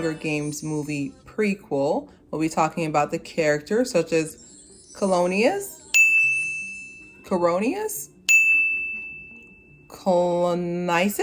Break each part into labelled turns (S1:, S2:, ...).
S1: Hunger Games movie prequel. We'll be talking about the characters such as Colonius, Coronius, Colonisis.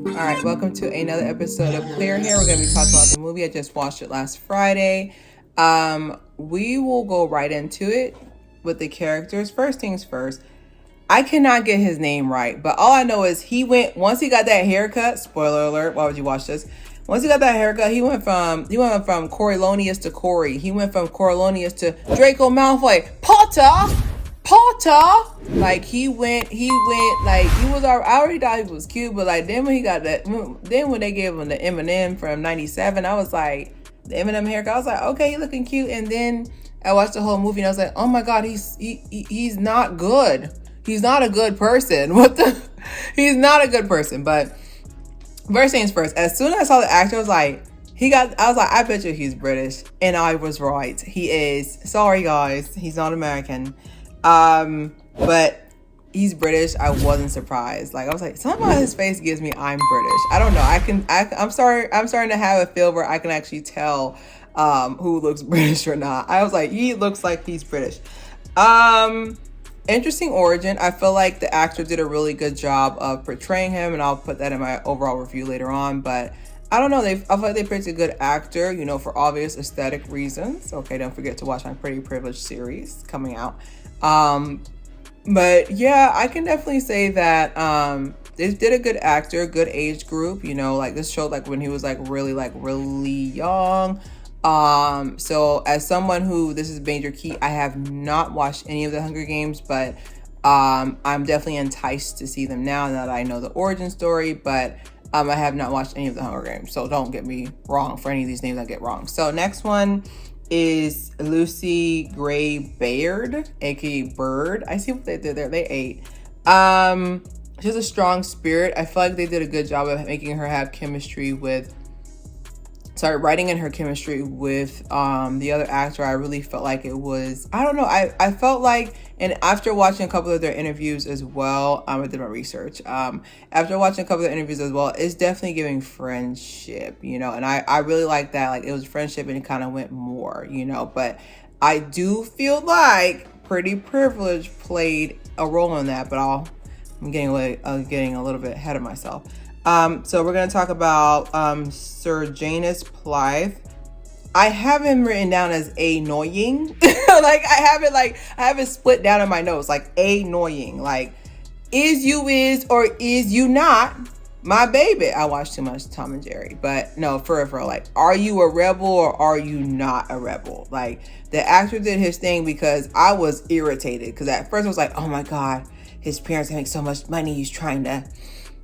S1: All right, welcome to another episode of Clear Hair. We're going to be talking about the movie. I just watched it last Friday. We will go right into it with the characters. First things first, I cannot get his name right, but all I know is once he got that haircut, spoiler alert, why would you watch this? Once he got that haircut, he went from Coriolanus to Corey. He went from Coriolanus to Draco Malfoy. Potter! Like he went like he was. I already thought he was cute, but like then when he got that, then when they gave him the Eminem from '97, I was like, the Eminem haircut. I was like, okay, he looking cute. And then I watched the whole movie and I was like, oh my god, he's not good. He's not a good person. He's not a good person. But first things first, as soon as I saw the actor, I was like, I bet you he's British. And I was right. He is. Sorry guys, he's not American. But he's British. I wasn't surprised. Like I was like, something about his face gives me I'm British. I don't know. I'm starting to have a feel where I can actually tell who looks British or not. I was like, he looks like he's British. Interesting origin. I feel like the actor did a really good job of portraying him, and I'll put that in my overall review later on. But I don't know. I feel like they picked a good actor, for obvious aesthetic reasons. Okay, don't forget to watch my Pretty Privileged series coming out. But yeah, I can definitely say that they did a good actor, good age group. Like this showed like when he was really young. So as someone who, this is major key, I have not watched any of the Hunger Games, but I'm definitely enticed to see them now that I know the origin story. But I have not watched any of the Hunger Games, so don't get me wrong for any of these names I get wrong. So next one is Lucy Gray Baird, aka Bird. I see what they did there. They ate. She's a strong spirit. I feel like they did a good job of making her have writing in her chemistry with the other actor. I really felt like it was, I don't know, I felt like, and after watching a couple of their interviews as well, I did my research, after watching a couple of their interviews as well, it's definitely giving friendship, and I really like that. Like it was friendship and it kind of went more, but I do feel like Pretty Privilege played a role in that, but I'm getting a little bit ahead of myself. So we're going to talk about Sir Janus Blyth. I have him written down as annoying. I have it split down in my notes, like annoying. Like, is or is you not my baby? I watch too much Tom and Jerry, but no, for real, like, are you a rebel or are you not a rebel? Like, the actor did his thing because I was irritated. Because at first I was like, oh my God, his parents make so much money. He's trying to,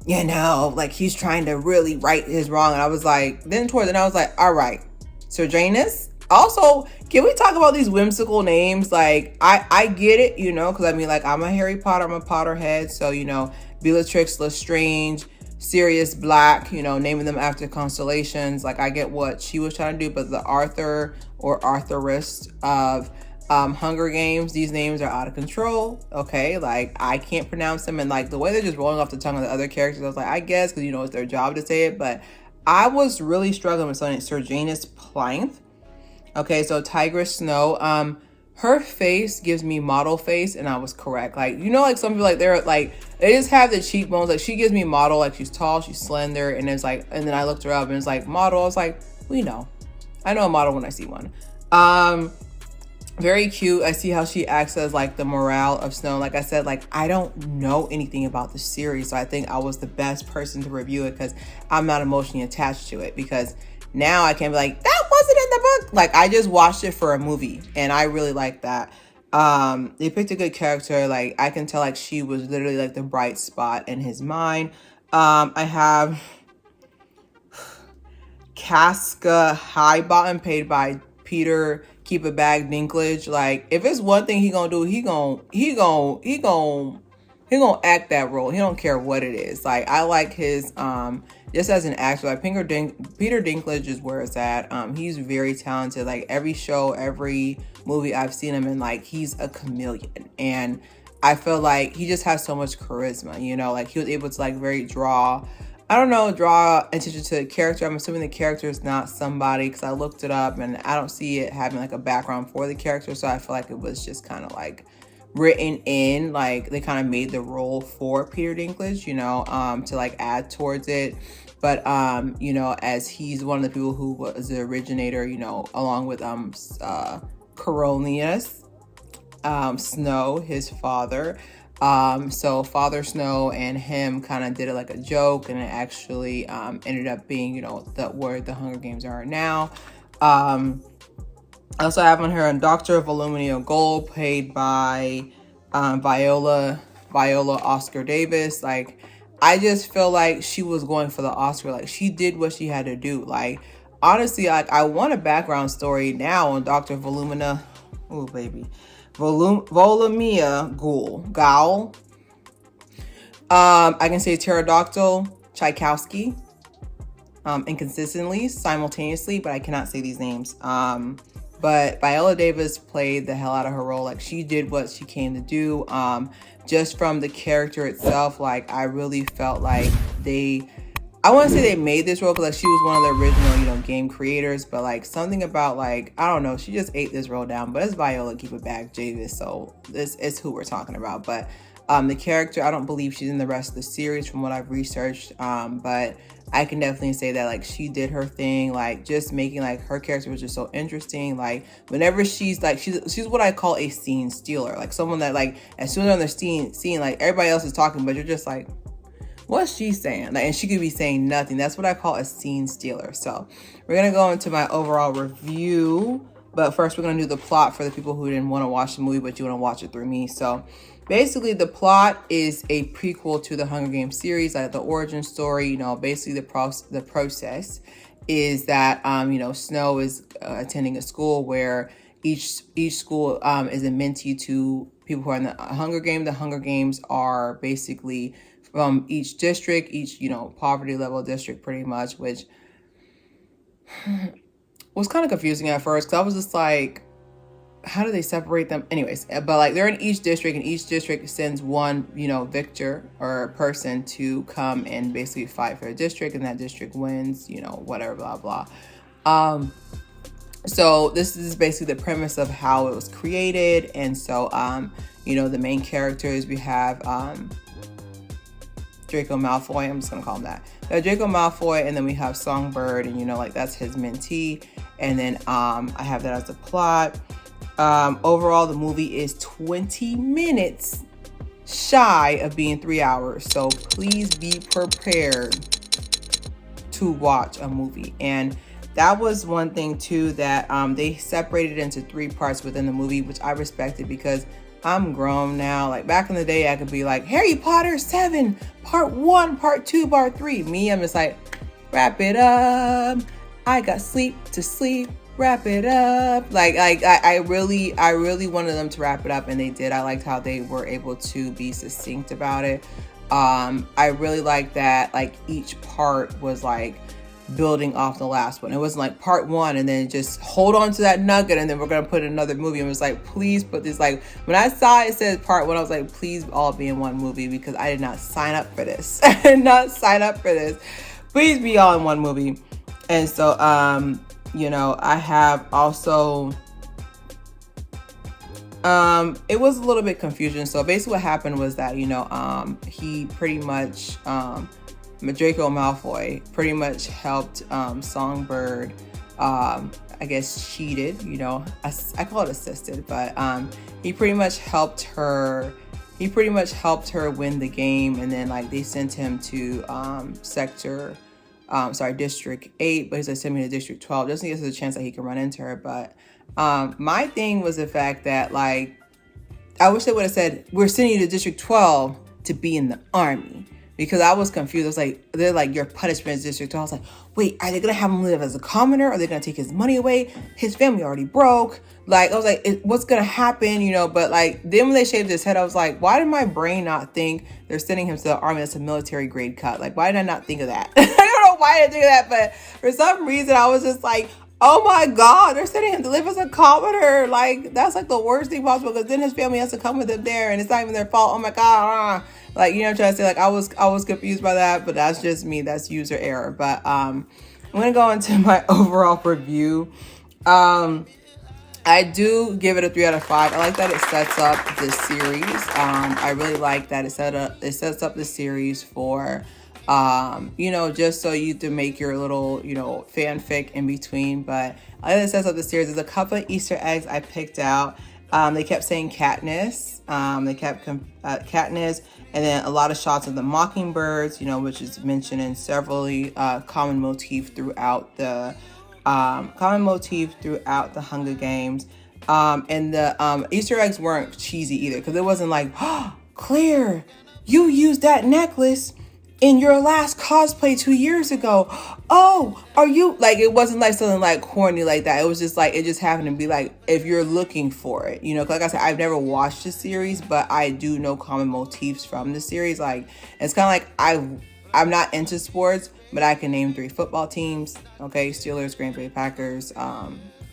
S1: he's trying to really right his wrong. And I was like, then towards the end, I was like, all right, Sir Janus. Also, can we talk about these whimsical names? Like, I get it, because I'm a Harry Potter, I'm a Potterhead. So, Bellatrix Lestrange, Sirius Black, naming them after constellations. Like, I get what she was trying to do, but the Arthur or Arthurist of Hunger Games, these names are out of control. Okay, like I can't pronounce them, and like the way they're just rolling off the tongue of the other characters, I was like, I guess because it's their job to say it, but I was really struggling with something. Sir Janus Blyth. Okay, so Tigress Snow. Her face gives me model face, and I was correct. Like like some people they're like they just have the cheekbones. Like she gives me model. Like she's tall, she's slender, and it's like. And then I looked her up, and it's like model. I was like, I know a model when I see one. Very cute. I see how she acts as like the morale of Snow. Like I said, like I don't know anything about the series, so I think I was the best person to review it because I'm not emotionally attached to it. Because now I can be like, that wasn't in the book. Like I just watched it for a movie, and I really like that. They picked a good character. Like I can tell, like she was literally like the bright spot in his mind. I have Casca Highbottom, paid by Peter Keep a Bag Dinklage. Like if it's one thing he gonna do, he gonna he gonna act that role. He don't care what it is. Like, I like his just as an actor, like Peter Dinklage is where it's at. He's very talented. Like, every show, every movie I've seen him in, like, he's a chameleon. And I feel like he just has so much charisma, you know, like he was able to like draw attention to the character. I'm assuming the character is not somebody, because I looked it up and I don't see it having like a background for the character. So I feel like it was just kind of like written in, like they kind of made the role for Peter Dinklage, you know, to like add towards it. But you know, as he's one of the people who was the originator, you know, along with Coriolanus Snow, his father. So Father Snow and him kind of did it like a joke, and it actually ended up being, you know, where the Hunger Games are now. I also have on here Dr. Volumnia Gold, played by Viola Oscar Davis. Like, I just feel like she was going for the Oscar. Like, she did what she had to do. Like, honestly, like, I want a background story now on Dr. Volumnia. Oh, baby. Volumnia Gowl. I can say pterodactyl, Tchaikovsky, inconsistently, simultaneously, but I cannot say these names. But Viola Davis played the hell out of her role. Like, she did what she came to do. Just from the character itself, like, I really felt like I want to say they made this role because like she was one of the original, you know, game creators, but like something about like, I don't know, she just ate this role down. But it's Viola Keep It Back Davis, so this is who we're talking about. But the character, I don't believe she's in the rest of the series from what I've researched. But I can definitely say that like she did her thing, like just making like her character was just so interesting. Like, whenever she's like, she's what I call a scene stealer, like someone that like as soon as on the scene like everybody else is talking, but you're just like, what's she saying? Like, and she could be saying nothing. That's what I call a scene stealer. So we're gonna go into my overall review, but first we're gonna do the plot for the people who didn't want to watch the movie but you want to watch it through me. So basically, the plot is a prequel to the Hunger Games series, like the origin story. You know, basically the process is that you know, Snow is attending a school where each school is a mentee to people who are in the Hunger Games. The Hunger Games are basically from each district, each, you know, poverty level district pretty much, which was kind of confusing at first because I was just like, how do they separate them? Anyways, but like they're in each district and each district sends one, you know, victor or person to come and basically fight for a district, and that district wins, you know, whatever, blah, blah. So this is basically the premise of how it was created. And so, you know, the main characters, we have, Draco Malfoy, I'm just gonna call him that. Draco Malfoy, and then we have Songbird, and you know, like that's his mentee. And then I have that as the plot. Overall, the movie is 20 minutes shy of being 3 hours. So please be prepared to watch a movie. And that was one thing too, that they separated into 3 parts within the movie, which I respected because I'm grown now. Like back in the day, I could be like, Harry Potter 7, part 1, part 2, part 3. Me, I'm just like, wrap it up. I got sleep to sleep. Wrap it up. Like I really wanted them to wrap it up, and they did. I liked how they were able to be succinct about it. I really liked that like each part was like building off the last one. It wasn't like part 1 and then just hold on to that nugget and then we're gonna put another movie. And it was like, please put this, like when I saw it says part 1, I was like, please all be in one movie, because I did not sign up for this. I did not sign up for this. Please be all in one movie. And so you know, I have also it was a little bit confusion. So basically what happened was that, you know, he pretty much Draco Malfoy pretty much helped Songbird, I guess cheated, you know, I call it assisted, but he pretty much helped her win the game. And then like they sent him to District 8, but he's like, send me to District 12 just in case there's a chance that he can run into her. But my thing was the fact that like I wish they would have said, we're sending you to District 12 to be in the army. because I was confused. I was like, they're like, your punishment is district. So I was like, wait, are they gonna have him live as a commoner? Are they gonna take his money away? His family already broke. Like, I was like, what's gonna happen? You know, but like, then when they shaved his head, I was like, why did my brain not think they're sending him to the army? That's a military grade cut. Like, why did I not think of that? I don't know why I didn't think of that, but for some reason I was just like, oh my God, they're sending him to live as a commoner. Like, that's like the worst thing possible, because then his family has to come with him there and it's not even their fault. Oh my God. Like, you know what I'm trying to say? Like, I was confused by that, but that's just me. That's user error. But I'm gonna go into my overall review. I do give it a 3 out of 5. I like that it sets up this series. I really like that it sets up the series for you know, just so you to make your little, you know, fanfic in between. But I like that it sets up the series. There's a couple of Easter eggs I picked out. They kept saying Katniss. They kept Katniss, and then a lot of shots of the mockingbirds, you know, which is mentioned in several common motif throughout the Hunger Games. And the Easter eggs weren't cheesy either, because it wasn't like, oh, Claire, you used that necklace in your last cosplay 2 years ago. Oh, are you, like, it wasn't like something like corny like that. It was just like, it just happened to be like, if you're looking for it, you know, like I said, I've never watched the series, but I do know common motifs from the series. Like, it's kind of like, I'm not into sports, but I can name 3 football teams. Okay, Steelers, Green Bay Packers,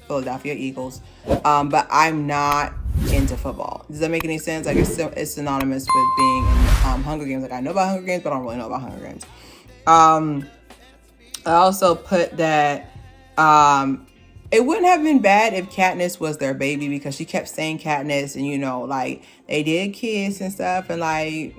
S1: Philadelphia Eagles. But I'm not into football. Does that make any sense? Like, it's synonymous with being in Hunger Games. Like, I know about Hunger Games, but I don't really know about Hunger Games. I also put that it wouldn't have been bad if Katniss was their baby, because she kept saying Katniss, and you know, like, they did kiss and stuff, and like,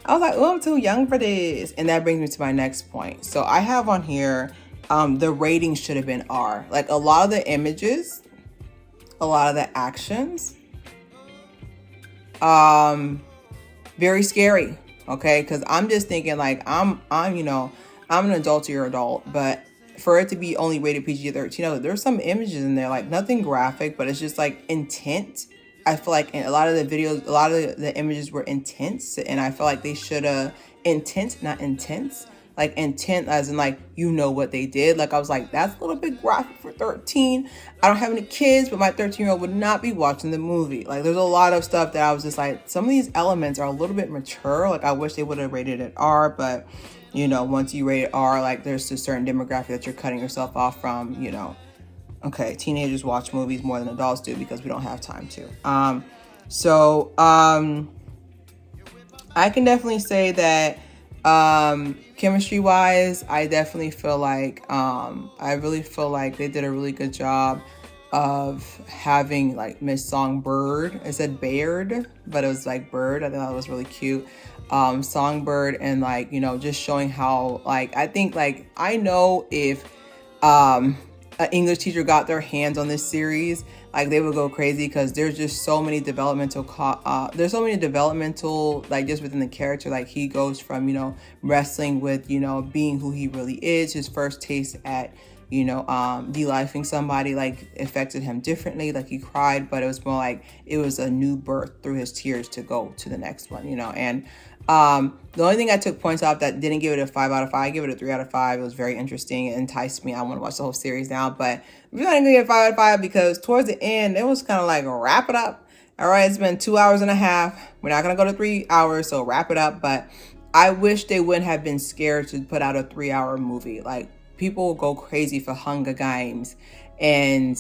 S1: I was like, oh, I'm too young for this. And that brings me to my next point. So I have on here, the rating should have been R. Like, a lot of the images, a lot of the actions, very scary. Okay, because I'm just thinking, like, I'm you know, I'm an adult, you're adult, but for it to be only rated PG-13, there's some images in there, like nothing graphic, but it's just like intent. I feel like in a lot of the videos, a lot of the images were intense, and I feel like they should have intent, not intense. Like, intent as in, like, you know what they did. Like, I was like, that's a little bit graphic for 13. I don't have any kids, but my 13-year-old would not be watching the movie. Like, there's a lot of stuff that I was just like, some of these elements are a little bit mature. Like, I wish they would have rated it R, but, you know, once you rate it R, like, there's a certain demographic that you're cutting yourself off from, you know. Okay, teenagers watch movies more than adults do because we don't have time to. I can definitely say that chemistry wise, I definitely feel like I really feel like they did a really good job of having, like, Miss Songbird. It said Baird, but it was like Bird. I thought that was really cute. Songbird, and, like, you know, just showing how, like, I think, like, I know if an English teacher got their hands on this series, like, they would go crazy, because there's just so many developmental like, just within the character. Like, he goes from, you know, wrestling with, you know, being who he really is. His first taste at, you know, de-lifing somebody, like, affected him differently. Like, he cried, but it was more like it was a new birth through his tears to go to the next one, you know. And the only thing I took points off that didn't give it a 5 out of 5, I give it a 3 out of 5. It was very interesting. It enticed me. I want to watch the whole series now, but we're not going to give it a 5 out of 5, because towards the end, it was kind of like, wrap it up. All right, it's been 2 hours and a half. We're not going to go to 3 hours, so wrap it up. But I wish they wouldn't have been scared to put out a 3-hour movie. Like, people will go crazy for Hunger Games, and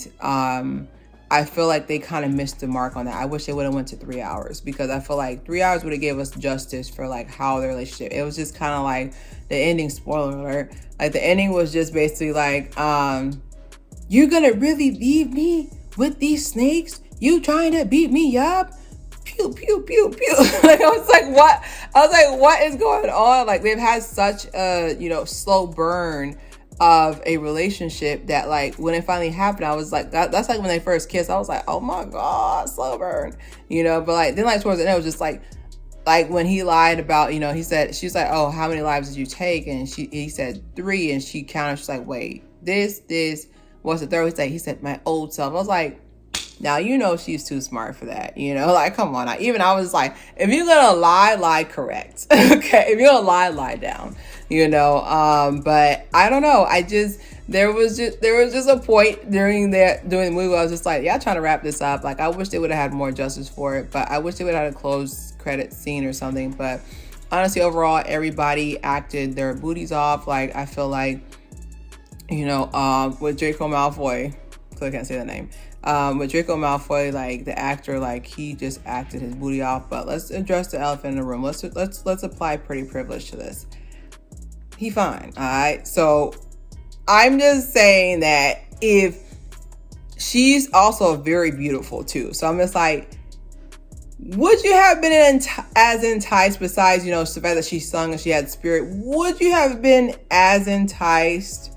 S1: I feel like they kind of missed the mark on that. I wish they would have went to 3 hours, because I feel like 3 hours would have gave us justice for, like, how their relationship. It was just kind of like the ending, spoiler alert, like, the ending was just basically like, you're gonna really leave me with these snakes? You trying to beat me up? Pew, pew, pew, pew. Like, I was like, what? I was like, what is going on? Like, they've had such a, you know, slow burn of a relationship that, like, when it finally happened, I was like, that's like when they first kissed. I was like, oh my God, slow burn, you know. But, like, then, like, towards the end, it was just like when he lied about, you know, he said, she's like, oh, how many lives did you take? And he said 3, and she counted. She's like, wait, this, what's the third? He said my old self. I was like, Now, you know, she's too smart for that, you know, like, come on. I was like, if you're gonna lie correct. Okay, if you're gonna lie down, you know. But I don't know, there was just a point during the movie where I was just like, yeah, trying to wrap this up. Like, I wish they would have had more justice for it, but I wish they would have had a closed credit scene or something. But honestly, overall, everybody acted their booties off. Like, I feel like, you know, with Draco Malfoy, I can't say the name. With Draco Malfoy, like, the actor, like, he just acted his booty off. But let's address the elephant in the room. Let's apply pretty privilege to this. He fine, all right. So I'm just saying that if she's also very beautiful too. So I'm just like, would you have been as enticed, besides, you know, the fact that she sung and she had spirit, would you have been as enticed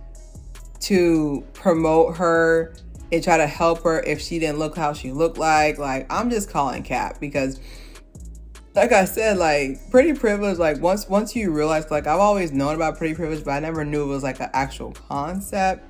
S1: to promote her and try to help her if she didn't look how she looked like? Like, I'm just calling cap, because like I said, like, pretty privilege, like, once you realize, like, I've always known about pretty privilege, but I never knew it was like an actual concept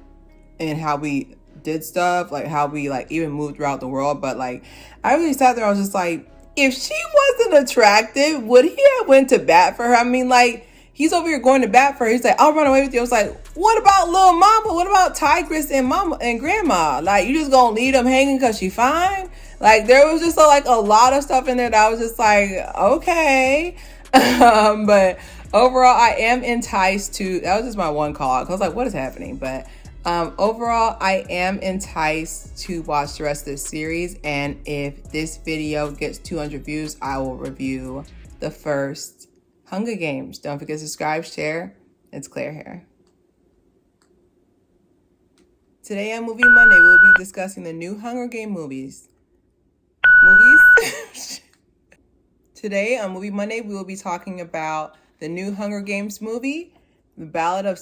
S1: and how we did stuff, like how we like even moved throughout the world. But like, I really sat there, I was just like, if she wasn't attractive, would he have went to bat for her? I mean, like, he's over here going to bat for her. He's like, I'll run away with you. I was like, what about little mama? What about Tigress and mama and grandma? Like, you just gonna leave them hanging because she fine? Like, there was just like a lot of stuff in there that I was just like, okay. But overall, I am enticed to, that was just my one call out, because I was like, what is happening? But overall, I am enticed to watch the rest of this series. And if this video gets 200 views, I will review the first Hunger Games. Don't forget to subscribe, share. It's Claire here. Today on Movie Monday, we'll be discussing the new Hunger Game movies. Today on Movie Monday, we will be talking about the new Hunger Games movie, The Ballad of